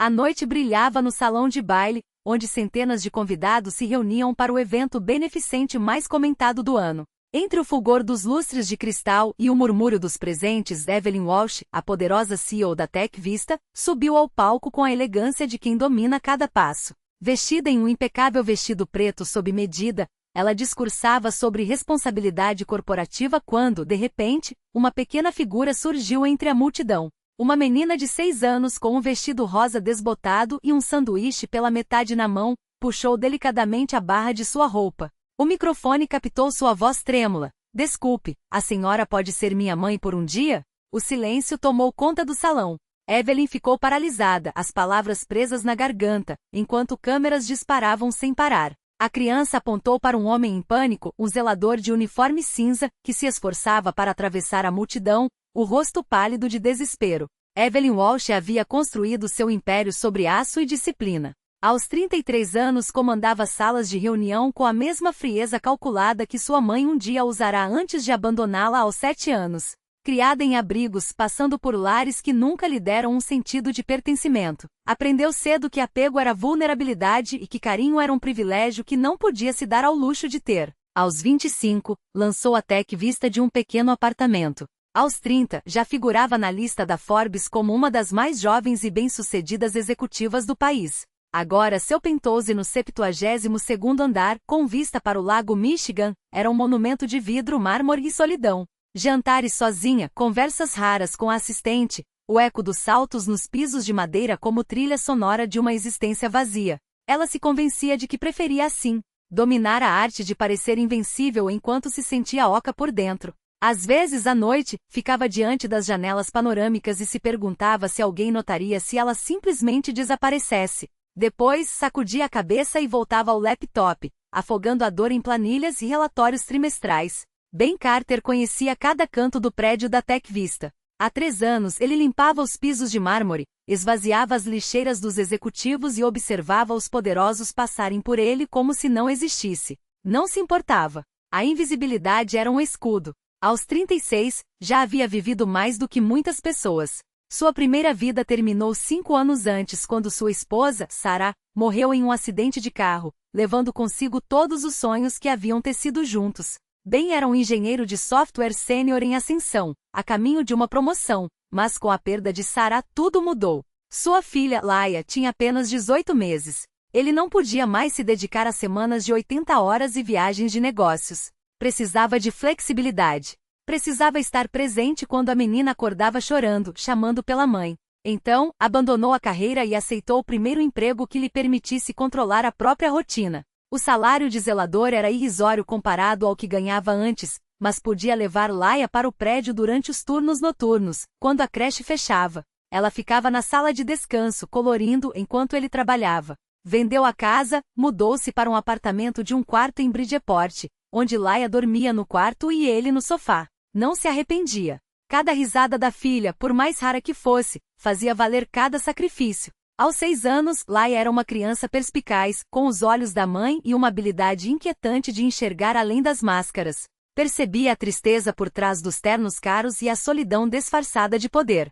A noite brilhava no salão de baile, onde centenas de convidados se reuniam para o evento beneficente mais comentado do ano. Entre o fulgor dos lustres de cristal e o murmúrio dos presentes, Evelyn Walsh, a poderosa CEO da Tech Vista, subiu ao palco com a elegância de quem domina cada passo. Vestida em um impecável vestido preto sob medida, ela discursava sobre responsabilidade corporativa quando, de repente, uma pequena figura surgiu entre a multidão. Uma menina de 6 anos com um vestido rosa desbotado e um sanduíche pela metade na mão, puxou delicadamente a barra de sua roupa. O microfone captou sua voz trêmula. Desculpe, a senhora pode ser minha mãe por um dia? O silêncio tomou conta do salão. Evelyn ficou paralisada, as palavras presas na garganta, enquanto câmeras disparavam sem parar. A criança apontou para um homem em pânico, um zelador de uniforme cinza, que se esforçava para atravessar a multidão, o rosto pálido de desespero. Evelyn Walsh havia construído seu império sobre aço e disciplina. Aos 33 anos comandava salas de reunião com a mesma frieza calculada que sua mãe um dia usará antes de abandoná-la aos 7 anos. Criada em abrigos, passando por lares que nunca lhe deram um sentido de pertencimento, aprendeu cedo que apego era vulnerabilidade e que carinho era um privilégio que não podia se dar ao luxo de ter. Aos 25, lançou a Tech Vista de um pequeno apartamento. Aos 30, já figurava na lista da Forbes como uma das mais jovens e bem-sucedidas executivas do país. Agora seu penthouse no 72º andar, com vista para o lago Michigan, era um monumento de vidro, mármore e solidão. Jantares sozinha, conversas raras com a assistente, o eco dos saltos nos pisos de madeira como trilha sonora de uma existência vazia. Ela se convencia de que preferia assim, dominar a arte de parecer invencível enquanto se sentia oca por dentro. Às vezes à noite, ficava diante das janelas panorâmicas e se perguntava se alguém notaria se ela simplesmente desaparecesse. Depois, sacudia a cabeça e voltava ao laptop, afogando a dor em planilhas e relatórios trimestrais. Ben Carter conhecia cada canto do prédio da Tech Vista. Há 3 anos ele limpava os pisos de mármore, esvaziava as lixeiras dos executivos e observava os poderosos passarem por ele como se não existisse. Não se importava. A invisibilidade era um escudo. Aos 36, já havia vivido mais do que muitas pessoas. Sua primeira vida terminou 5 anos antes quando sua esposa, Sarah, morreu em um acidente de carro, levando consigo todos os sonhos que haviam tecido juntos. Ben era um engenheiro de software sênior em ascensão, a caminho de uma promoção, mas com a perda de Sarah tudo mudou. Sua filha, Laia, tinha apenas 18 meses. Ele não podia mais se dedicar a semanas de 80 horas e viagens de negócios. Precisava de flexibilidade. Precisava estar presente quando a menina acordava chorando, chamando pela mãe. Então, abandonou a carreira e aceitou o primeiro emprego que lhe permitisse controlar a própria rotina. O salário de zelador era irrisório comparado ao que ganhava antes, mas podia levar Laia para o prédio durante os turnos noturnos, quando a creche fechava. Ela ficava na sala de descanso, colorindo enquanto ele trabalhava. Vendeu a casa, mudou-se para um apartamento de um quarto em Bridgeport, onde Laia dormia no quarto e ele no sofá. Não se arrependia. Cada risada da filha, por mais rara que fosse, fazia valer cada sacrifício. Aos 6 anos, Laia era uma criança perspicaz, com os olhos da mãe e uma habilidade inquietante de enxergar além das máscaras. Percebia a tristeza por trás dos ternos caros e a solidão disfarçada de poder.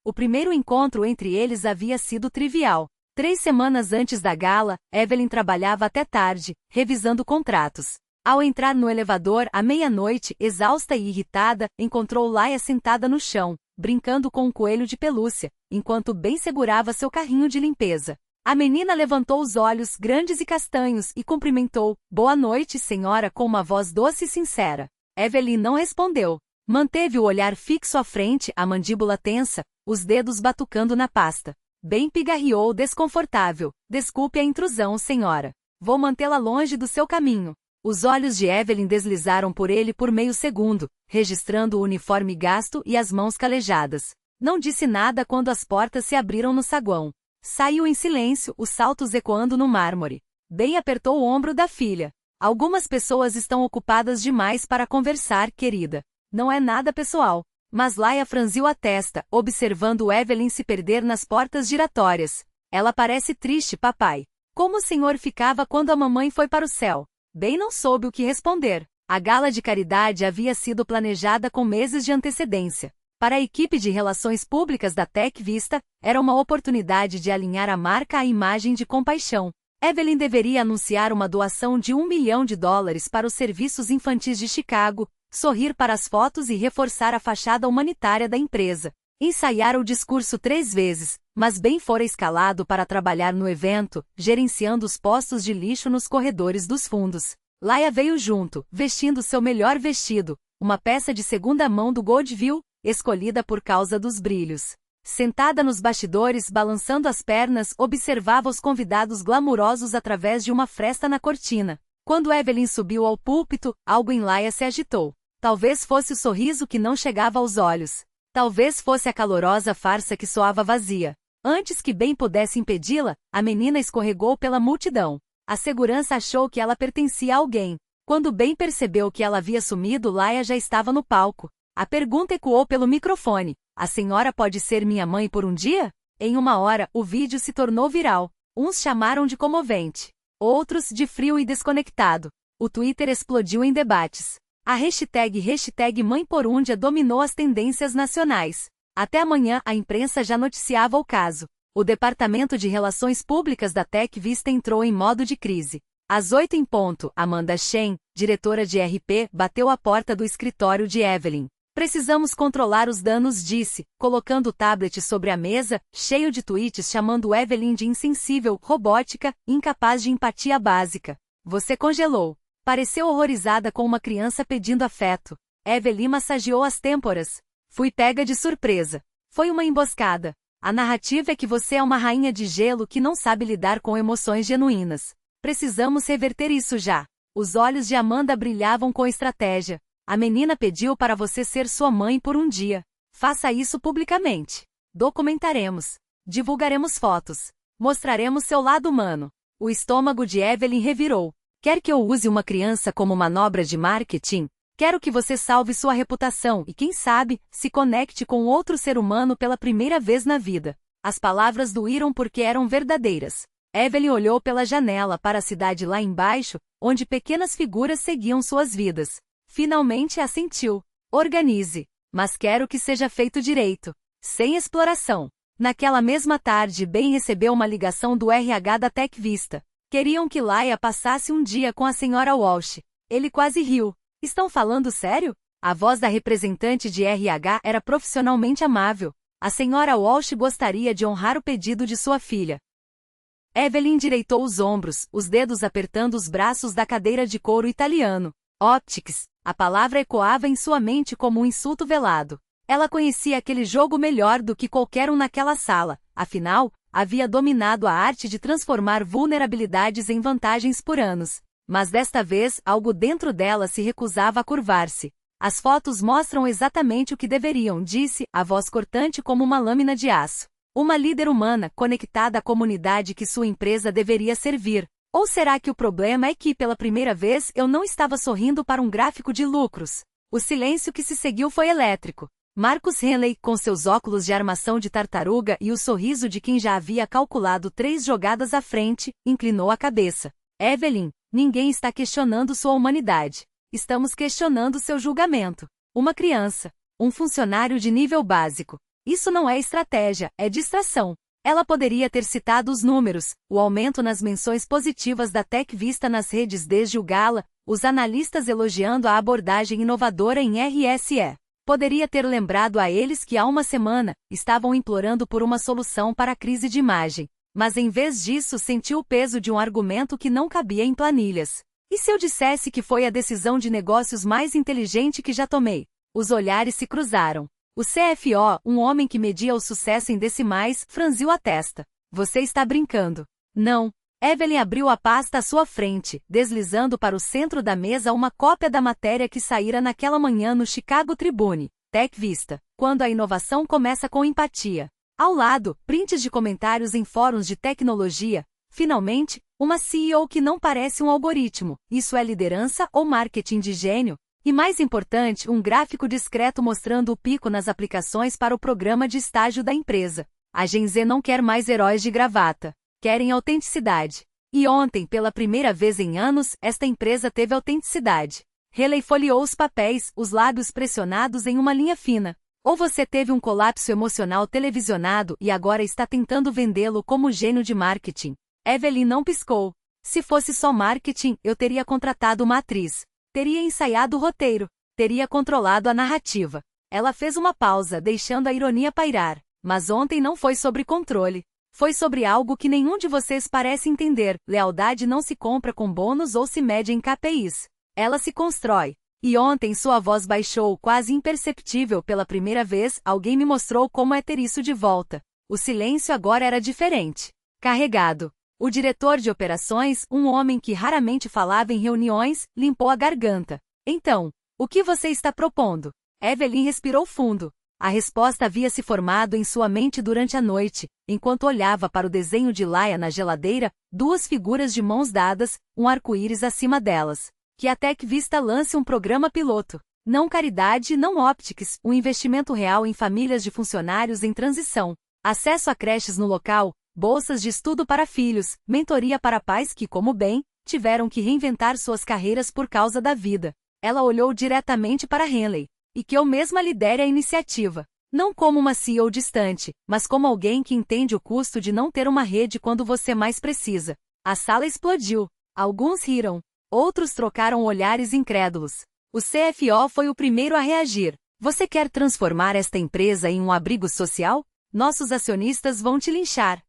O primeiro encontro entre eles havia sido trivial. 3 semanas antes da gala, Evelyn trabalhava até tarde, revisando contratos. Ao entrar no elevador, à meia-noite, exausta e irritada, encontrou Laia sentada no chão, brincando com um coelho de pelúcia, enquanto Ben segurava seu carrinho de limpeza. A menina levantou os olhos grandes e castanhos e cumprimentou. "Boa noite, senhora", com uma voz doce e sincera. Evelyn não respondeu. Manteve o olhar fixo à frente, a mandíbula tensa, os dedos batucando na pasta. Ben pigarreou desconfortável. "Desculpe a intrusão, senhora. Vou mantê-la longe do seu caminho." Os olhos de Evelyn deslizaram por ele por meio segundo, registrando o uniforme gasto e as mãos calejadas. Não disse nada quando as portas se abriram no saguão. Saiu em silêncio, os saltos ecoando no mármore. Ben apertou o ombro da filha. "Algumas pessoas estão ocupadas demais para conversar, querida. Não é nada pessoal." Mas Laia franziu a testa, observando Evelyn se perder nas portas giratórias. "Ela parece triste, papai. Como o senhor ficava quando a mamãe foi para o céu?" Ben não soube o que responder. A gala de caridade havia sido planejada com meses de antecedência. Para a equipe de relações públicas da TechVista, era uma oportunidade de alinhar a marca à imagem de compaixão. Evelyn deveria anunciar uma doação de $1 milhão para os serviços infantis de Chicago, sorrir para as fotos e reforçar a fachada humanitária da empresa. Ensaiara o discurso 3 vezes, mas bem fora escalado para trabalhar no evento, gerenciando os postos de lixo nos corredores dos fundos. Laia veio junto, vestindo seu melhor vestido, uma peça de segunda mão do Goldville, escolhida por causa dos brilhos. Sentada nos bastidores, balançando as pernas, observava os convidados glamurosos através de uma fresta na cortina. Quando Evelyn subiu ao púlpito, algo em Laia se agitou. Talvez fosse o sorriso que não chegava aos olhos. Talvez fosse a calorosa farsa que soava vazia. Antes que bem pudesse impedi-la, a menina escorregou pela multidão. A segurança achou que ela pertencia a alguém. Quando bem percebeu que ela havia sumido, Laia já estava no palco. A pergunta ecoou pelo microfone. A senhora pode ser minha mãe por um dia? Em uma hora, o vídeo se tornou viral. Uns chamaram de comovente. Outros de frio e desconectado. O Twitter explodiu em debates. A hashtag Mãe por um Dia dominou as tendências nacionais. Até amanhã, a imprensa já noticiava o caso. O Departamento de Relações Públicas da TechVista entrou em modo de crise. Às 8 em ponto, Amanda Shen, diretora de RP, bateu à porta do escritório de Evelyn. Precisamos controlar os danos, disse, colocando o tablet sobre a mesa, cheio de tweets chamando Evelyn de insensível, robótica, incapaz de empatia básica. Você congelou. Pareceu horrorizada com uma criança pedindo afeto. Evelyn massageou as têmporas. Fui pega de surpresa. Foi uma emboscada. A narrativa é que você é uma rainha de gelo que não sabe lidar com emoções genuínas. Precisamos reverter isso já. Os olhos de Amanda brilhavam com estratégia. A menina pediu para você ser sua mãe por um dia. Faça isso publicamente. Documentaremos. Divulgaremos fotos. Mostraremos seu lado humano. O estômago de Evelyn revirou. Quer que eu use uma criança como manobra de marketing? Quero que você salve sua reputação e, quem sabe, se conecte com outro ser humano pela primeira vez na vida. As palavras doíram porque eram verdadeiras. Evelyn olhou pela janela para a cidade lá embaixo, onde pequenas figuras seguiam suas vidas. Finalmente assentiu. Organize. Mas quero que seja feito direito. Sem exploração. Naquela mesma tarde, Ben recebeu uma ligação do RH da TechVista. Queriam que Laia passasse um dia com a senhora Walsh. Ele quase riu. Estão falando sério? A voz da representante de RH era profissionalmente amável. A senhora Walsh gostaria de honrar o pedido de sua filha. Evelyn endireitou os ombros, os dedos apertando os braços da cadeira de couro italiano. Optics. A palavra ecoava em sua mente como um insulto velado. Ela conhecia aquele jogo melhor do que qualquer um naquela sala, afinal, havia dominado a arte de transformar vulnerabilidades em vantagens por anos. Mas desta vez, algo dentro dela se recusava a curvar-se. As fotos mostram exatamente o que deveriam, disse, a voz cortante como uma lâmina de aço. Uma líder humana, conectada à comunidade que sua empresa deveria servir. Ou será que o problema é que, pela primeira vez, eu não estava sorrindo para um gráfico de lucros? O silêncio que se seguiu foi elétrico. Marcus Henley, com seus óculos de armação de tartaruga e o sorriso de quem já havia calculado 3 jogadas à frente, inclinou a cabeça. Evelyn, ninguém está questionando sua humanidade. Estamos questionando seu julgamento. Uma criança. Um funcionário de nível básico. Isso não é estratégia, é distração. Ela poderia ter citado os números, o aumento nas menções positivas da TechVista nas redes desde o gala, os analistas elogiando a abordagem inovadora em RSE. Poderia ter lembrado a eles que há uma semana, estavam implorando por uma solução para a crise de imagem. Mas em vez disso sentiu o peso de um argumento que não cabia em planilhas. E se eu dissesse que foi a decisão de negócios mais inteligente que já tomei? Os olhares se cruzaram. O CFO, um homem que media o sucesso em decimais, franziu a testa. Você está brincando. Não. Evelyn abriu a pasta à sua frente, deslizando para o centro da mesa uma cópia da matéria que saíra naquela manhã no Chicago Tribune. TechVista. Quando a inovação começa com empatia. Ao lado, prints de comentários em fóruns de tecnologia. Finalmente, uma CEO que não parece um algoritmo. Isso é liderança ou marketing de gênio? E mais importante, um gráfico discreto mostrando o pico nas aplicações para o programa de estágio da empresa. A Gen Z não quer mais heróis de gravata. Querem autenticidade. E ontem, pela primeira vez em anos, esta empresa teve autenticidade. Henley folheou os papéis, os lábios pressionados em uma linha fina. Ou você teve um colapso emocional televisionado e agora está tentando vendê-lo como gênio de marketing? Evelyn não piscou. Se fosse só marketing, eu teria contratado uma atriz. Teria ensaiado o roteiro. Teria controlado a narrativa. Ela fez uma pausa, deixando a ironia pairar. Mas ontem não foi sobre controle. Foi sobre algo que nenhum de vocês parece entender. Lealdade não se compra com bônus ou se mede em KPIs. Ela se constrói. E ontem sua voz baixou, quase imperceptível pela primeira vez. Alguém me mostrou como é ter isso de volta. O silêncio agora era diferente. Carregado. O diretor de operações, um homem que raramente falava em reuniões, limpou a garganta. Então, o que você está propondo? Evelyn respirou fundo. A resposta havia se formado em sua mente durante a noite, enquanto olhava para o desenho de Laia na geladeira, duas figuras de mãos dadas, um arco-íris acima delas. Que a Tech Vista lance um programa piloto. Não caridade, não optics, um investimento real em famílias de funcionários em transição. Acesso a creches no local, bolsas de estudo para filhos, mentoria para pais que, como bem, tiveram que reinventar suas carreiras por causa da vida. Ela olhou diretamente para Henley. E que eu mesma lidere a iniciativa. Não como uma CEO distante, mas como alguém que entende o custo de não ter uma rede quando você mais precisa. A sala explodiu. Alguns riram. Outros trocaram olhares incrédulos. O CFO foi o primeiro a reagir. Você quer transformar esta empresa em um abrigo social? Nossos acionistas vão te linchar.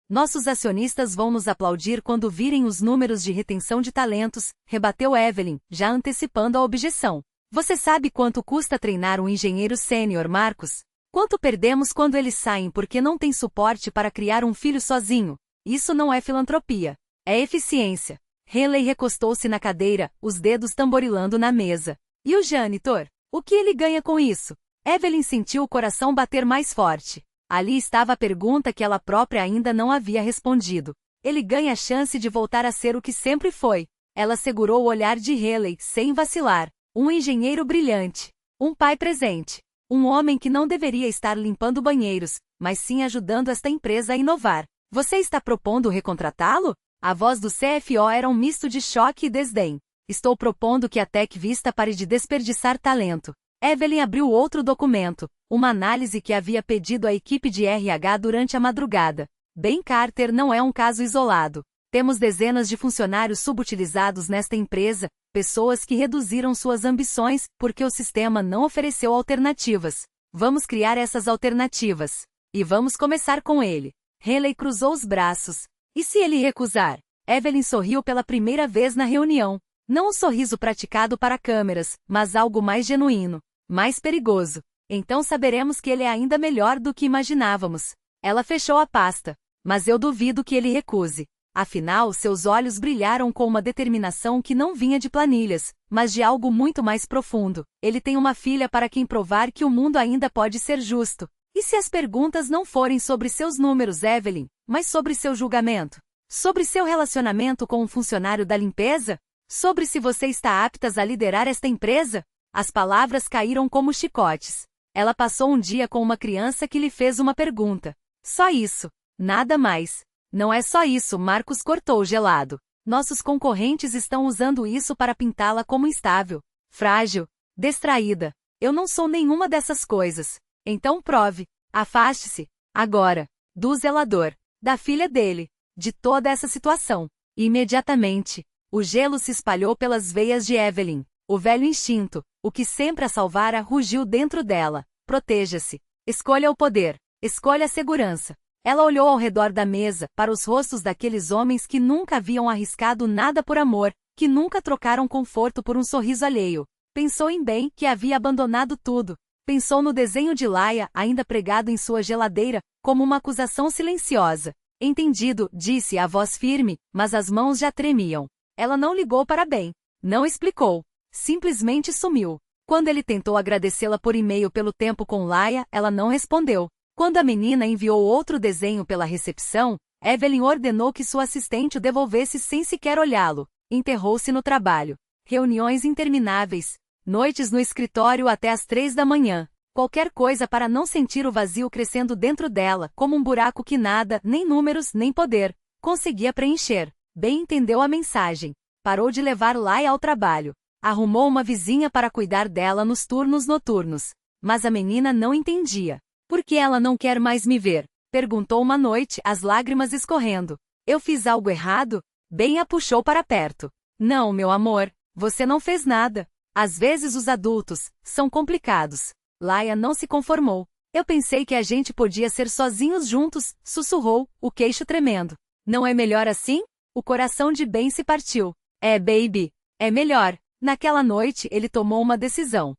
Nossos acionistas vão nos aplaudir quando virem os números de retenção de talentos, rebateu Evelyn, já antecipando a objeção. Você sabe quanto custa treinar um engenheiro sênior, Marcos? Quanto perdemos quando eles saem porque não tem suporte para criar um filho sozinho? Isso não é filantropia. É eficiência. Henley recostou-se na cadeira, os dedos tamborilando na mesa. E o janitor? O que ele ganha com isso? Evelyn sentiu o coração bater mais forte. Ali estava a pergunta que ela própria ainda não havia respondido. Ele ganha a chance de voltar a ser o que sempre foi. Ela segurou o olhar de Henley, sem vacilar. Um engenheiro brilhante. Um pai presente. Um homem que não deveria estar limpando banheiros, mas sim ajudando esta empresa a inovar. Você está propondo recontratá-lo? A voz do CFO era um misto de choque e desdém. Estou propondo que a Tech Vista pare de desperdiçar talento. Evelyn abriu outro documento, uma análise que havia pedido à equipe de RH durante a madrugada. Ben Carter não é um caso isolado. Temos dezenas de funcionários subutilizados nesta empresa, pessoas que reduziram suas ambições porque o sistema não ofereceu alternativas. Vamos criar essas alternativas. E vamos começar com ele. Henley cruzou os braços. E se ele recusar? Evelyn sorriu pela primeira vez na reunião. Não um sorriso praticado para câmeras, mas algo mais genuíno, mais perigoso. Então saberemos que ele é ainda melhor do que imaginávamos. Ela fechou a pasta. Mas eu duvido que ele recuse. Afinal, seus olhos brilharam com uma determinação que não vinha de planilhas, mas de algo muito mais profundo. Ele tem uma filha para quem provar que o mundo ainda pode ser justo. E se as perguntas não forem sobre seus números, Evelyn, mas sobre seu julgamento? Sobre seu relacionamento com um funcionário da limpeza? Sobre se você está apta a liderar esta empresa? As palavras caíram como chicotes. Ela passou um dia com uma criança que lhe fez uma pergunta. Só isso. Nada mais. Não é só isso, Marcos cortou gelado. Nossos concorrentes estão usando isso para pintá-la como instável, frágil, distraída. Eu não sou nenhuma dessas coisas. Então prove. Afaste-se, agora, do zelador, da filha dele, de toda essa situação. E imediatamente, o gelo se espalhou pelas veias de Evelyn. O velho instinto, o que sempre a salvara, rugiu dentro dela. Proteja-se. Escolha o poder. Escolha a segurança. Ela olhou ao redor da mesa, para os rostos daqueles homens que nunca haviam arriscado nada por amor, que nunca trocaram conforto por um sorriso alheio. Pensou em Ben, que havia abandonado tudo. Pensou no desenho de Laia, ainda pregado em sua geladeira, como uma acusação silenciosa. Entendido, disse a voz firme, mas as mãos já tremiam. Ela não ligou para Ben. Não explicou. Simplesmente sumiu. Quando ele tentou agradecê-la por e-mail pelo tempo com Laia, ela não respondeu. Quando a menina enviou outro desenho pela recepção, Evelyn ordenou que sua assistente o devolvesse sem sequer olhá-lo. Enterrou-se no trabalho. Reuniões intermináveis. Noites no escritório até às 3 da manhã. Qualquer coisa para não sentir o vazio crescendo dentro dela, como um buraco que nada, nem números, nem poder, conseguia preencher. Ben entendeu a mensagem. Parou de levar Laia ao trabalho. Arrumou uma vizinha para cuidar dela nos turnos noturnos. Mas a menina não entendia. Por que ela não quer mais me ver? Perguntou uma noite, as lágrimas escorrendo. Eu fiz algo errado? Ben a puxou para perto. Não, meu amor, você não fez nada. Às vezes os adultos são complicados. Laia não se conformou. Eu pensei que a gente podia ser sozinhos juntos, sussurrou, o queixo tremendo. Não é melhor assim? O coração de Ben se partiu. É, baby. É melhor. Naquela noite ele tomou uma decisão.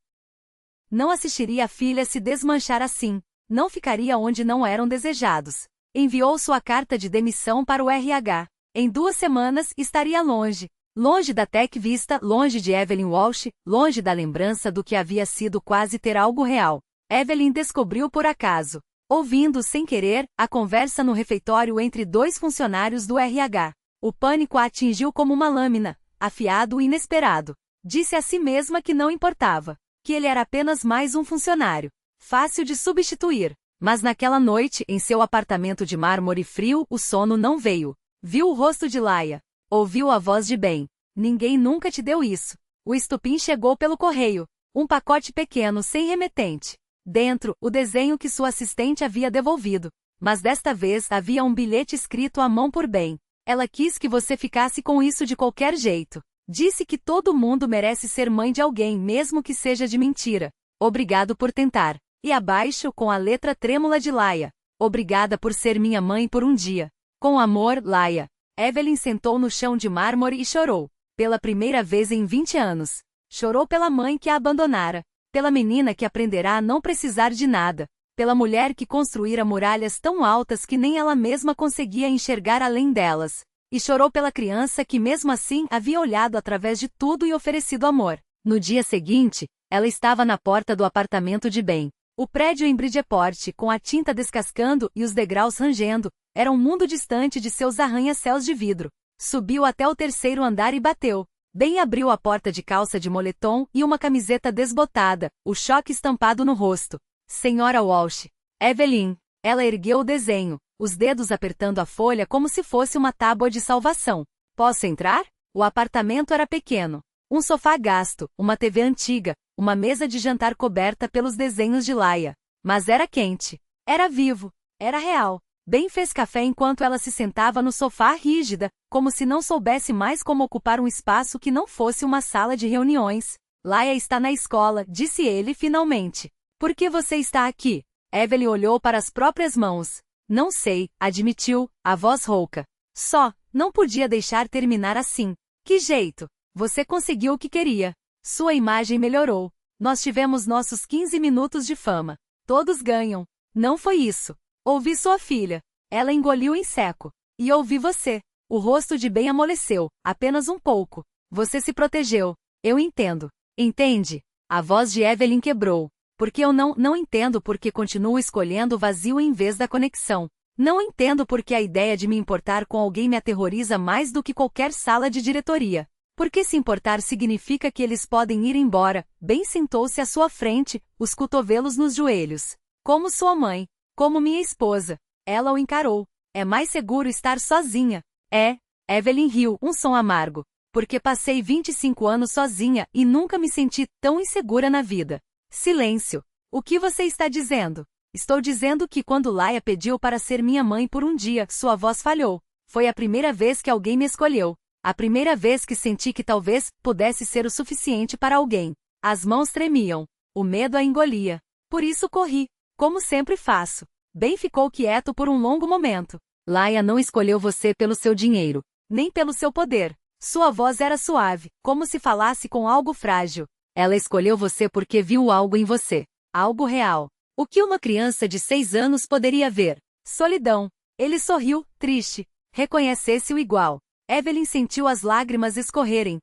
Não assistiria a filha se desmanchar assim. Não ficaria onde não eram desejados. Enviou sua carta de demissão para o RH. Em 2 semanas estaria longe. Longe da Tech Vista, longe de Evelyn Walsh, longe da lembrança do que havia sido quase ter algo real. Evelyn descobriu por acaso, ouvindo sem querer, a conversa no refeitório entre 2 funcionários do RH. O pânico a atingiu como uma lâmina, afiado e inesperado. Disse a si mesma que não importava, que ele era apenas mais um funcionário, fácil de substituir. Mas naquela noite, em seu apartamento de mármore frio, o sono não veio. Viu o rosto de Laia. Ouviu a voz de Ben. Ninguém nunca te deu isso. O estupim chegou pelo correio. Um pacote pequeno sem remetente. Dentro, o desenho que sua assistente havia devolvido. Mas desta vez havia um bilhete escrito à mão por Ben. Ela quis que você ficasse com isso de qualquer jeito. Disse que todo mundo merece ser mãe de alguém, mesmo que seja de mentira. Obrigado por tentar. E abaixo, com a letra trêmula de Laia. Obrigada por ser minha mãe por um dia. Com amor, Laia. Evelyn sentou no chão de mármore e chorou. Pela primeira vez em 20 anos. Chorou pela mãe que a abandonara. Pela menina que aprenderá a não precisar de nada. Pela mulher que construíra muralhas tão altas que nem ela mesma conseguia enxergar além delas. E chorou pela criança que mesmo assim havia olhado através de tudo e oferecido amor. No dia seguinte, ela estava na porta do apartamento de Ben. O prédio em Bridgeport, com a tinta descascando e os degraus rangendo, era um mundo distante de seus arranha-céus de vidro. Subiu até o 3º andar e bateu. Ben abriu a porta de calça de moletom e uma camiseta desbotada, o choque estampado no rosto. Senhora Walsh. Evelyn. Ela ergueu o desenho, os dedos apertando a folha como se fosse uma tábua de salvação. Posso entrar? O apartamento era pequeno. Um sofá gasto, uma TV antiga, uma mesa de jantar coberta pelos desenhos de Laia. Mas era quente. Era vivo. Era real. Ben fez café enquanto ela se sentava no sofá rígida, como se não soubesse mais como ocupar um espaço que não fosse uma sala de reuniões. Laia está na escola, disse ele finalmente. Por que você está aqui? Evelyn olhou para as próprias mãos. Não sei, admitiu, a voz rouca. Só, não podia deixar terminar assim. Que jeito? Você conseguiu o que queria. Sua imagem melhorou. Nós tivemos nossos 15 minutos de fama. Todos ganham. Não foi isso. Ouvi sua filha. Ela engoliu em seco. E ouvi você. O rosto de Ben amoleceu, apenas um pouco. Você se protegeu. Eu entendo. Entende? A voz de Evelyn quebrou. Porque eu não entendo porque continuo escolhendo o vazio em vez da conexão. Não entendo porque a ideia de me importar com alguém me aterroriza mais do que qualquer sala de diretoria. Porque se importar significa que eles podem ir embora. Ben sentou-se à sua frente, os cotovelos nos joelhos. Como sua mãe. Como minha esposa. Ela o encarou. É mais seguro estar sozinha. É. Evelyn riu, um som amargo. Porque passei 25 anos sozinha e nunca me senti tão insegura na vida. Silêncio. O que você está dizendo? Estou dizendo que quando Laia pediu para ser minha mãe por um dia, sua voz falhou. Foi a primeira vez que alguém me escolheu. A primeira vez que senti que talvez pudesse ser o suficiente para alguém. As mãos tremiam. O medo a engolia. Por isso corri. Como sempre faço. Ben ficou quieto por um longo momento. Laia não escolheu você pelo seu dinheiro, nem pelo seu poder. Sua voz era suave, como se falasse com algo frágil. Ela escolheu você porque viu algo em você. Algo real. O que uma criança de 6 anos poderia ver? Solidão. Ele sorriu, triste. Reconhecesse-o igual. Evelyn sentiu as lágrimas escorrerem.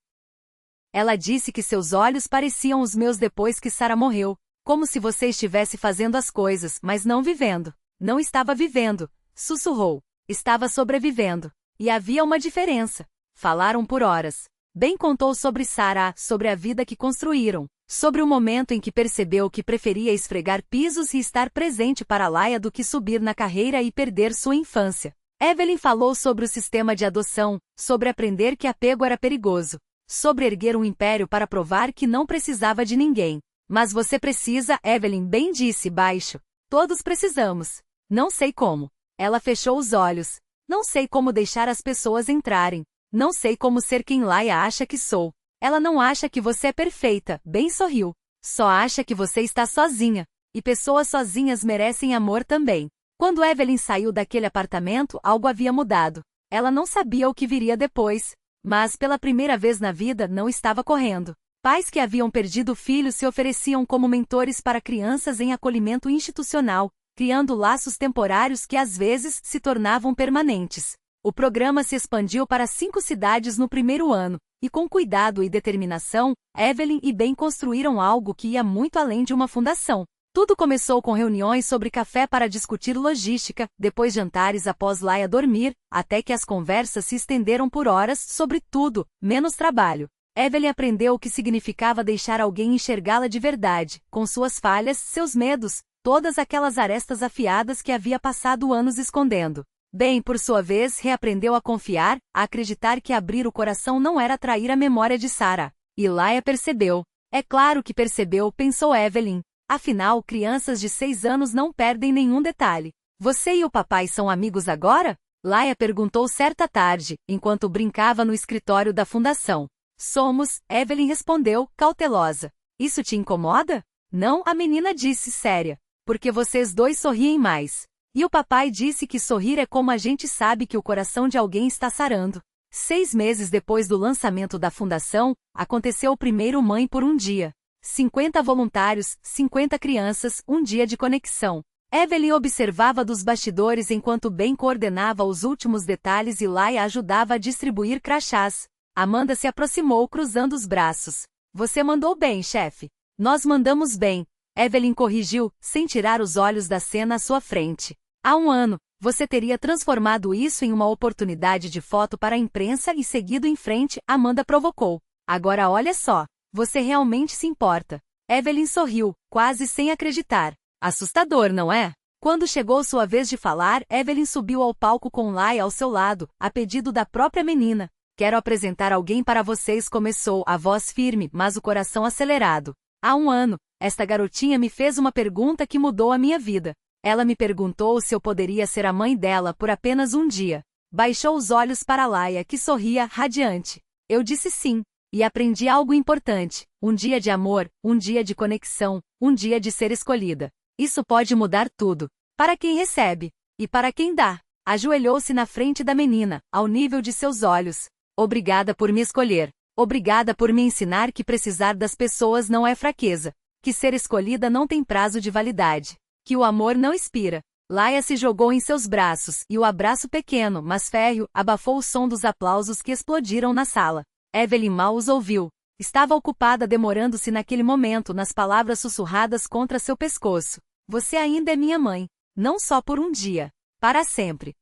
Ela disse que seus olhos pareciam os meus depois que Sarah morreu. Como se você estivesse fazendo as coisas, mas não vivendo. Não estava vivendo. Sussurrou. Estava sobrevivendo. E havia uma diferença. Falaram por horas. Ben contou sobre Sarah, sobre a vida que construíram. Sobre o momento em que percebeu que preferia esfregar pisos e estar presente para Laia do que subir na carreira e perder sua infância. Evelyn falou sobre o sistema de adoção, sobre aprender que apego era perigoso. Sobre erguer um império para provar que não precisava de ninguém. Mas você precisa, Evelyn bem disse baixo. Todos precisamos. Não sei como. Ela fechou os olhos. Não sei como deixar as pessoas entrarem. Não sei como ser quem Laia acha que sou. Ela não acha que você é perfeita, bem sorriu. Só acha que você está sozinha. E pessoas sozinhas merecem amor também. Quando Evelyn saiu daquele apartamento, algo havia mudado. Ela não sabia o que viria depois. Mas, pela primeira vez na vida, não estava correndo. Pais que haviam perdido filhos se ofereciam como mentores para crianças em acolhimento institucional, criando laços temporários que às vezes se tornavam permanentes. O programa se expandiu para 5 cidades no primeiro ano, e com cuidado e determinação, Evelyn e Ben construíram algo que ia muito além de uma fundação. Tudo começou com reuniões sobre café para discutir logística, depois jantares após Laia dormir, até que as conversas se estenderam por horas sobre tudo, menos trabalho. Evelyn aprendeu o que significava deixar alguém enxergá-la de verdade, com suas falhas, seus medos, todas aquelas arestas afiadas que havia passado anos escondendo. Ben, por sua vez, reaprendeu a confiar, a acreditar que abrir o coração não era trair a memória de Sarah. E Laia percebeu. É claro que percebeu, pensou Evelyn. Afinal, crianças de 6 anos não perdem nenhum detalhe. Você e o papai são amigos agora? Laia perguntou certa tarde, enquanto brincava no escritório da fundação. Somos, Evelyn respondeu, cautelosa. Isso te incomoda? Não, a menina disse séria. Porque vocês dois sorriem mais. E o papai disse que sorrir é como a gente sabe que o coração de alguém está sarando. 6 meses depois do lançamento da fundação, aconteceu o primeiro Mãe por um Dia. 50 voluntários, 50 crianças, um dia de conexão. Evelyn observava dos bastidores enquanto Ben coordenava os últimos detalhes e Laia ajudava a distribuir crachás. Amanda se aproximou cruzando os braços. Você mandou bem, chefe. Nós mandamos bem. Evelyn corrigiu, sem tirar os olhos da cena à sua frente. Há um ano, você teria transformado isso em uma oportunidade de foto para a imprensa e seguido em frente, Amanda provocou. Agora olha só. Você realmente se importa. Evelyn sorriu, quase sem acreditar. Assustador, não é? Quando chegou sua vez de falar, Evelyn subiu ao palco com Laia ao seu lado, a pedido da própria menina. Quero apresentar alguém para vocês, começou, a voz firme, mas o coração acelerado. Há um ano, esta garotinha me fez uma pergunta que mudou a minha vida. Ela me perguntou se eu poderia ser a mãe dela por apenas um dia. Baixou os olhos para Laia, que sorria, radiante. Eu disse sim. E aprendi algo importante. Um dia de amor, um dia de conexão, um dia de ser escolhida. Isso pode mudar tudo. Para quem recebe. E para quem dá. Ajoelhou-se na frente da menina, ao nível de seus olhos. Obrigada por me escolher. Obrigada por me ensinar que precisar das pessoas não é fraqueza. Que ser escolhida não tem prazo de validade. Que o amor não expira. Laia se jogou em seus braços, e o abraço pequeno, mas férreo, abafou o som dos aplausos que explodiram na sala. Evelyn mal os ouviu. Estava ocupada demorando-se naquele momento nas palavras sussurradas contra seu pescoço. Você ainda é minha mãe. Não só por um dia. Para sempre.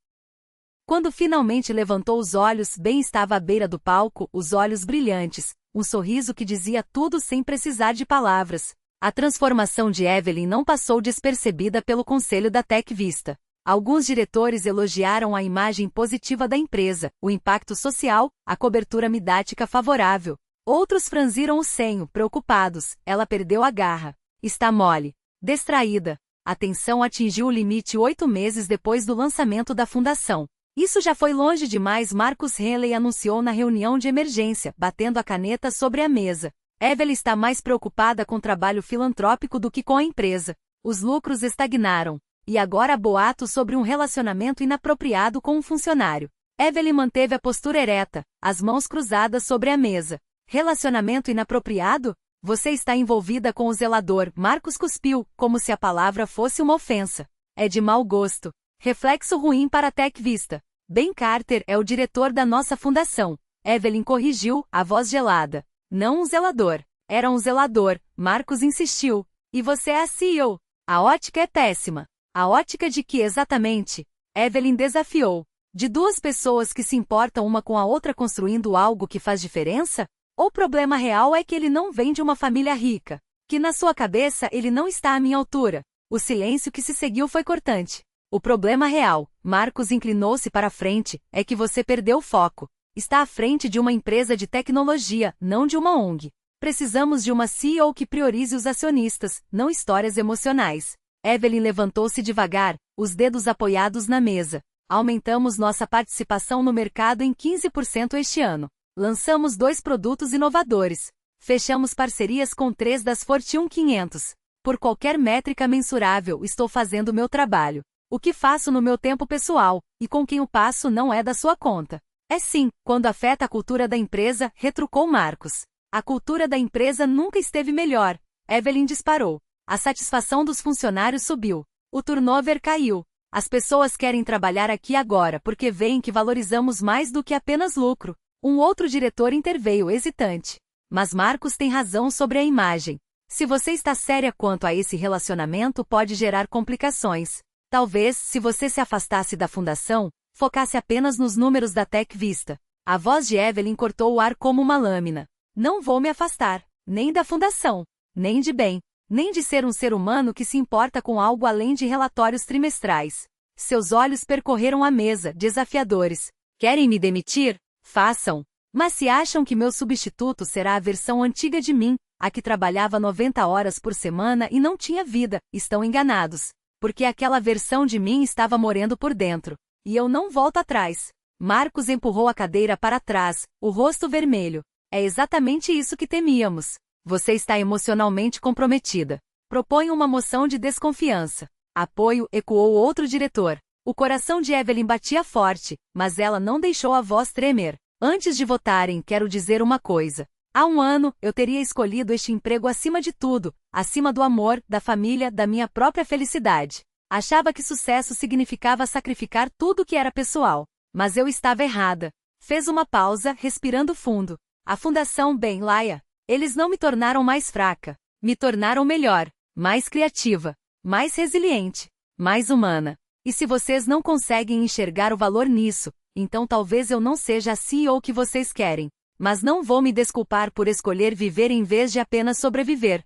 Quando finalmente levantou os olhos, Ben estava à beira do palco, os olhos brilhantes, um sorriso que dizia tudo sem precisar de palavras. A transformação de Evelyn não passou despercebida pelo conselho da Tech Vista. Alguns diretores elogiaram a imagem positiva da empresa, o impacto social, a cobertura midiática favorável. Outros franziram o senho, preocupados. Ela perdeu a garra. Está mole. Distraída. A tensão atingiu o limite 8 meses depois do lançamento da fundação. Isso já foi longe demais, Marcus Henley anunciou na reunião de emergência, batendo a caneta sobre a mesa. Evelyn está mais preocupada com o trabalho filantrópico do que com a empresa. Os lucros estagnaram. E agora há boatos sobre um relacionamento inapropriado com um funcionário. Evelyn manteve a postura ereta, as mãos cruzadas sobre a mesa. Relacionamento inapropriado? Você está envolvida com o zelador, Marcus cuspiu, como se a palavra fosse uma ofensa. É de mau gosto. Reflexo ruim para a Tech Vista. Ben Carter é o diretor da nossa fundação. Evelyn corrigiu, a voz gelada. Não um zelador. Era um zelador, Marcus insistiu. E você é a CEO. A ótica é péssima. A ótica de que exatamente? Evelyn desafiou. De 2 pessoas que se importam uma com a outra construindo algo que faz diferença? O problema real é que ele não vem de uma família rica. Que na sua cabeça ele não está à minha altura. O silêncio que se seguiu foi cortante. O problema real, Marcus inclinou-se para a frente, é que você perdeu o foco. Está à frente de uma empresa de tecnologia, não de uma ONG. Precisamos de uma CEO que priorize os acionistas, não histórias emocionais. Evelyn levantou-se devagar, os dedos apoiados na mesa. Aumentamos nossa participação no mercado em 15% este ano. Lançamos 2 produtos inovadores. Fechamos parcerias com 3 das Fortune 500. Por qualquer métrica mensurável, estou fazendo meu trabalho. O que faço no meu tempo pessoal, e com quem o passo não é da sua conta. É sim, quando afeta a cultura da empresa, retrucou Marcos. A cultura da empresa nunca esteve melhor. Evelyn disparou. A satisfação dos funcionários subiu. O turnover caiu. As pessoas querem trabalhar aqui agora porque veem que valorizamos mais do que apenas lucro. Um outro diretor interveio hesitante. Mas Marcos tem razão sobre a imagem. Se você está séria quanto a esse relacionamento, pode gerar complicações. Talvez, se você se afastasse da fundação, focasse apenas nos números da Tech Vista. A voz de Evelyn cortou o ar como uma lâmina. Não vou me afastar, nem da fundação, nem de bem, nem de ser um ser humano que se importa com algo além de relatórios trimestrais. Seus olhos percorreram a mesa, desafiadores. Querem me demitir? Façam. Mas se acham que meu substituto será a versão antiga de mim, a que trabalhava 90 horas por semana e não tinha vida, estão enganados. Porque aquela versão de mim estava morrendo por dentro. E eu não volto atrás. Marcos empurrou a cadeira para trás, o rosto vermelho. É exatamente isso que temíamos. Você está emocionalmente comprometida. Proponho uma moção de desconfiança. Apoio, ecoou outro diretor. O coração de Evelyn batia forte, mas ela não deixou a voz tremer. Antes de votarem, quero dizer uma coisa. Há um ano, eu teria escolhido este emprego acima de tudo, acima do amor, da família, da minha própria felicidade. Achava que sucesso significava sacrificar tudo que era pessoal. Mas eu estava errada. Fez uma pausa, respirando fundo. A Fundação Ben Laia. Eles não me tornaram mais fraca. Me tornaram melhor, mais criativa, mais resiliente, mais humana. E se vocês não conseguem enxergar o valor nisso, então talvez eu não seja a CEO que vocês querem. Mas não vou me desculpar por escolher viver em vez de apenas sobreviver.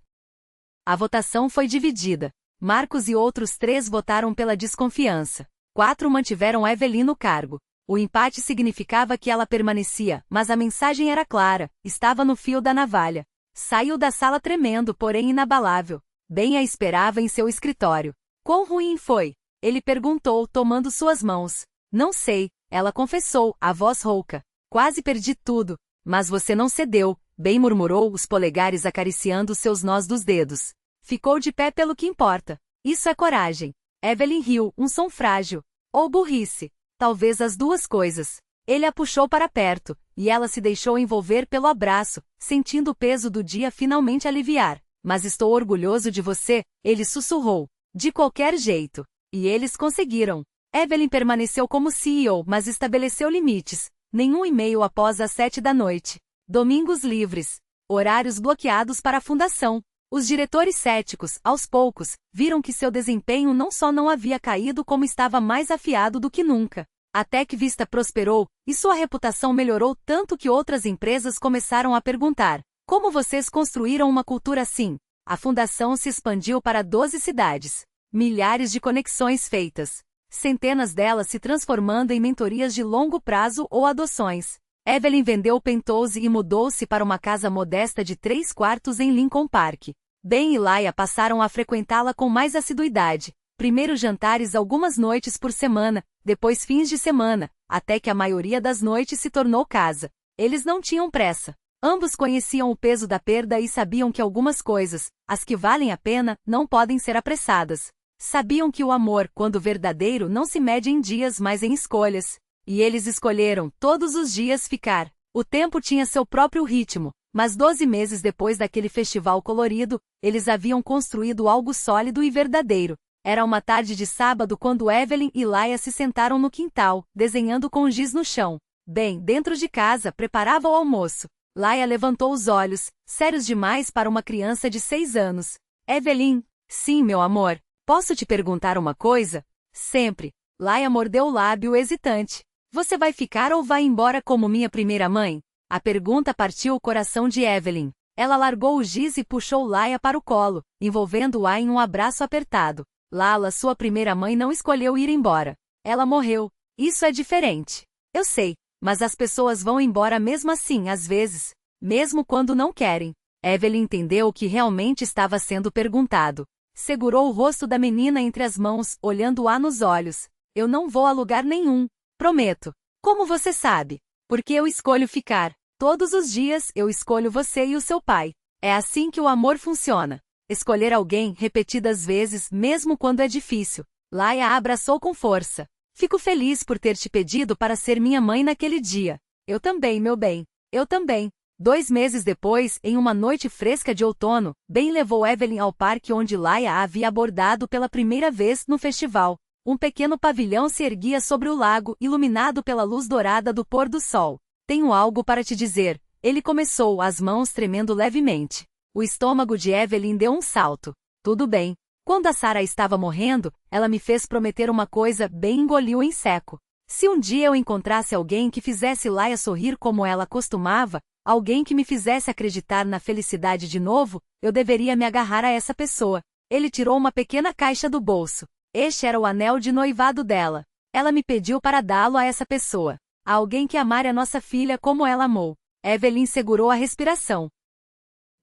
A votação foi dividida. Marcos e outros 3 votaram pela desconfiança. 4 mantiveram Evelyn no cargo. O empate significava que ela permanecia, mas a mensagem era clara, estava no fio da navalha. Saiu da sala tremendo, porém inabalável. Ben a esperava em seu escritório. Quão ruim foi? Ele perguntou, tomando suas mãos. Não sei, ela confessou, a voz rouca. Quase perdi tudo. Mas você não cedeu, Ben murmurou, os polegares acariciando seus nós dos dedos. Ficou de pé pelo que importa. Isso é coragem. Evelyn riu, um som frágil. Ou burrice. Talvez as duas coisas. Ele a puxou para perto, e ela se deixou envolver pelo abraço, sentindo o peso do dia finalmente aliviar. Mas estou orgulhoso de você, ele sussurrou. De qualquer jeito. E eles conseguiram. Evelyn permaneceu como CEO, mas estabeleceu limites. Nenhum e-mail após as 7 da noite. Domingos livres. Horários bloqueados para a fundação. Os diretores céticos, aos poucos, viram que seu desempenho não só não havia caído como estava mais afiado do que nunca. A Tech Vista prosperou, e sua reputação melhorou tanto que outras empresas começaram a perguntar: como vocês construíram uma cultura assim? A fundação se expandiu para 12 cidades. Milhares de conexões feitas. Centenas delas se transformando em mentorias de longo prazo ou adoções. Evelyn vendeu o penthouse e mudou-se para uma casa modesta de 3 quartos em Lincoln Park. Ben e Laia passaram a frequentá-la com mais assiduidade. Primeiro jantares algumas noites por semana, depois fins de semana, até que a maioria das noites se tornou casa. Eles não tinham pressa. Ambos conheciam o peso da perda e sabiam que algumas coisas, as que valem a pena, não podem ser apressadas. Sabiam que o amor, quando verdadeiro, não se mede em dias, mas em escolhas. E eles escolheram, todos os dias, ficar. O tempo tinha seu próprio ritmo, mas 12 meses depois daquele festival colorido, eles haviam construído algo sólido e verdadeiro. Era uma tarde de sábado quando Evelyn e Laia se sentaram no quintal, desenhando com giz no chão. Ben, dentro de casa, preparava o almoço. Laia levantou os olhos, sérios demais para uma criança de 6 anos. Evelyn, sim, meu amor. Posso te perguntar uma coisa? Sempre. Laia mordeu o lábio hesitante. Você vai ficar ou vai embora como minha primeira mãe? A pergunta partiu o coração de Evelyn. Ela largou o giz e puxou Laia para o colo, envolvendo-a em um abraço apertado. Lala, sua primeira mãe, não escolheu ir embora. Ela morreu. Isso é diferente. Eu sei, mas as pessoas vão embora mesmo assim, às vezes. Mesmo quando não querem. Evelyn entendeu o que realmente estava sendo perguntado. Segurou o rosto da menina entre as mãos, olhando-a nos olhos. Eu não vou a lugar nenhum. Prometo. Como você sabe? Porque eu escolho ficar. Todos os dias eu escolho você e o seu pai. É assim que o amor funciona. Escolher alguém repetidas vezes, mesmo quando é difícil. Laia a abraçou com força. Fico feliz por ter te pedido para ser minha mãe naquele dia. Eu também, meu bem. Eu também. 2 meses depois, em uma noite fresca de outono, Ben levou Evelyn ao parque onde Laia a havia abordado pela primeira vez no festival. Um pequeno pavilhão se erguia sobre o lago, iluminado pela luz dourada do pôr do sol. Tenho algo para te dizer. Ele começou, as mãos tremendo levemente. O estômago de Evelyn deu um salto. Tudo bem. Quando a Sarah estava morrendo, ela me fez prometer uma coisa, Ben engoliu em seco. Se um dia eu encontrasse alguém que fizesse Laia sorrir como ela costumava, alguém que me fizesse acreditar na felicidade de novo, eu deveria me agarrar a essa pessoa. Ele tirou uma pequena caixa do bolso. Este era o anel de noivado dela. Ela me pediu para dá-lo a essa pessoa. A alguém que amara a nossa filha como ela amou. Evelyn segurou a respiração.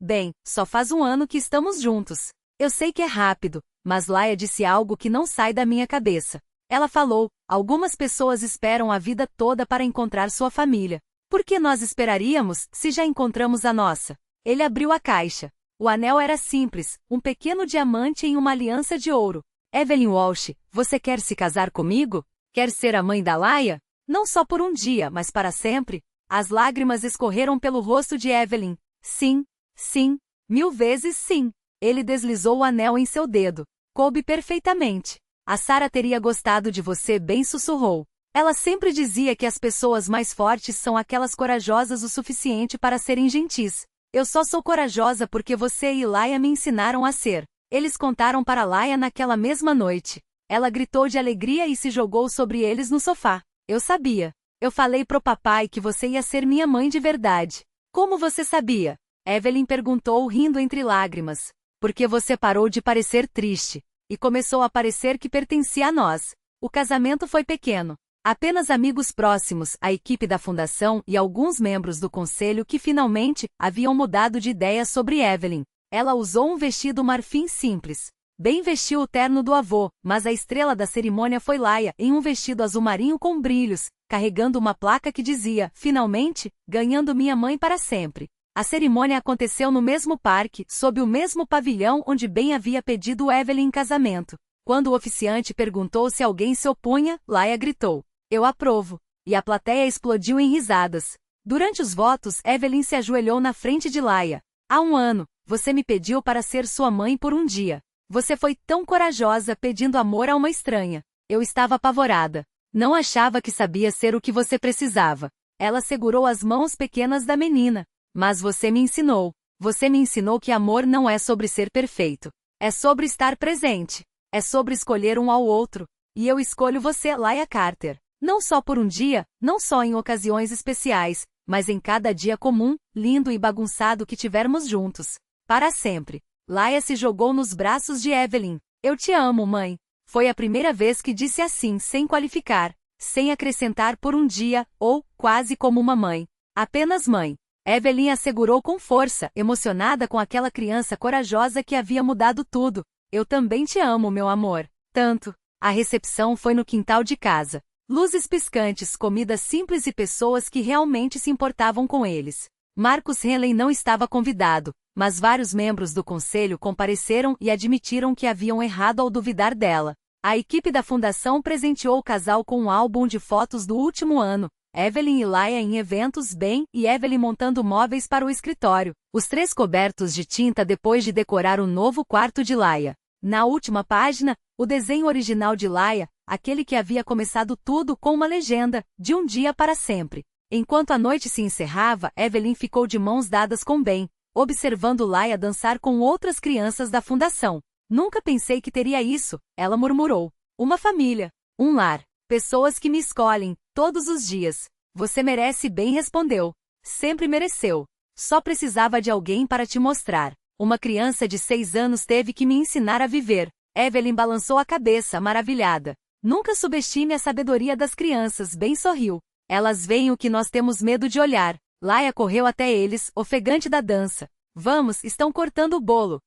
Bem, só faz 1 ano que estamos juntos. Eu sei que é rápido, mas Laia disse algo que não sai da minha cabeça. Ela falou, algumas pessoas esperam a vida toda para encontrar sua família. Por que nós esperaríamos, se já encontramos a nossa? Ele abriu a caixa. O anel era simples, um pequeno diamante em uma aliança de ouro. Evelyn Walsh, você quer se casar comigo? Quer ser a mãe da Laia? Não só por um dia, mas para sempre? As lágrimas escorreram pelo rosto de Evelyn. Sim, sim, 1000 vezes sim. Ele deslizou o anel em seu dedo. Coube perfeitamente. A Sarah teria gostado de você, Ben sussurrou. Ela sempre dizia que as pessoas mais fortes são aquelas corajosas o suficiente para serem gentis. Eu só sou corajosa porque você e Laia me ensinaram a ser. Eles contaram para Laia naquela mesma noite. Ela gritou de alegria e se jogou sobre eles no sofá. Eu sabia. Eu falei pro papai que você ia ser minha mãe de verdade. Como você sabia? Evelyn perguntou rindo entre lágrimas. Porque você parou de parecer triste. E começou a parecer que pertencia a nós. O casamento foi pequeno. Apenas amigos próximos, a equipe da fundação e alguns membros do conselho que finalmente haviam mudado de ideia sobre Evelyn. Ela usou um vestido marfim simples. Ben vestiu o terno do avô, mas a estrela da cerimônia foi Laia em um vestido azul marinho com brilhos, carregando uma placa que dizia, finalmente, ganhando minha mãe para sempre. A cerimônia aconteceu no mesmo parque, sob o mesmo pavilhão onde Ben havia pedido Evelyn em casamento. Quando o oficiante perguntou se alguém se opunha, Laia gritou, eu aprovo. E a plateia explodiu em risadas. Durante os votos, Evelyn se ajoelhou na frente de Laia. Há 1 ano, você me pediu para ser sua mãe por um dia. Você foi tão corajosa pedindo amor a uma estranha. Eu estava apavorada. Não achava que sabia ser o que você precisava. Ela segurou as mãos pequenas da menina. Mas você me ensinou. Você me ensinou que amor não é sobre ser perfeito. É sobre estar presente. É sobre escolher um ao outro. E eu escolho você, Laia Carter. Não só por um dia, não só em ocasiões especiais, mas em cada dia comum, lindo e bagunçado que tivermos juntos. Para sempre. Laia se jogou nos braços de Evelyn. Eu te amo, mãe. Foi a primeira vez que disse assim, sem qualificar, sem acrescentar por um dia, ou, quase como uma mãe. Apenas mãe. Evelyn assegurou com força, emocionada com aquela criança corajosa que havia mudado tudo. Eu também te amo, meu amor. Tanto. A recepção foi no quintal de casa. Luzes piscantes, comida simples e pessoas que realmente se importavam com eles. Marcus Henley não estava convidado, mas vários membros do conselho compareceram e admitiram que haviam errado ao duvidar dela. A equipe da fundação presenteou o casal com um álbum de fotos do último ano. Evelyn e Laia em eventos, Ben e Evelyn montando móveis para o escritório, os 3 cobertos de tinta depois de decorar o novo quarto de Laia. Na última página, o desenho original de Laia, aquele que havia começado tudo com uma legenda, de um dia para sempre. Enquanto a noite se encerrava, Evelyn ficou de mãos dadas com Ben, observando Laia dançar com outras crianças da fundação. Nunca pensei que teria isso, ela murmurou. Uma família, um lar, pessoas que me escolhem, todos os dias. Você merece, Ben respondeu. Sempre mereceu. Só precisava de alguém para te mostrar. Uma criança de 6 anos teve que me ensinar a viver. Evelyn balançou a cabeça, maravilhada. Nunca subestime a sabedoria das crianças, Ben sorriu. Elas veem o que nós temos medo de olhar. Laia correu até eles, ofegante da dança. Vamos, estão cortando o bolo.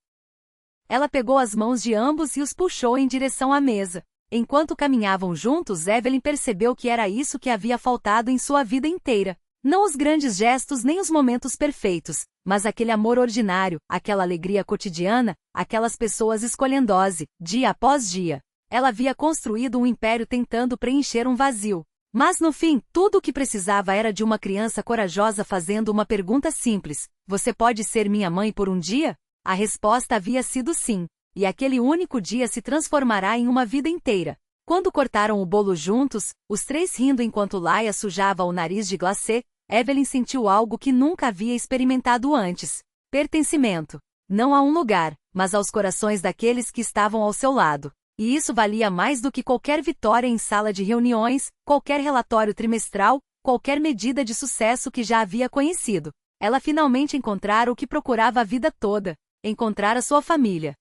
Ela pegou as mãos de ambos e os puxou em direção à mesa. Enquanto caminhavam juntos, Evelyn percebeu que era isso que havia faltado em sua vida inteira. Não os grandes gestos nem os momentos perfeitos, mas aquele amor ordinário, aquela alegria cotidiana, aquelas pessoas escolhendose, dia após dia. Ela havia construído um império tentando preencher um vazio. Mas no fim, tudo o que precisava era de uma criança corajosa fazendo uma pergunta simples: você pode ser minha mãe por um dia? A resposta havia sido sim, e aquele único dia se transformará em uma vida inteira. Quando cortaram o bolo juntos, os três rindo enquanto Laia sujava o nariz de glacê, Evelyn sentiu algo que nunca havia experimentado antes: pertencimento. Não a um lugar, mas aos corações daqueles que estavam ao seu lado. E isso valia mais do que qualquer vitória em sala de reuniões, qualquer relatório trimestral, qualquer medida de sucesso que já havia conhecido. Ela finalmente encontrara o que procurava a vida toda: encontrar a sua família.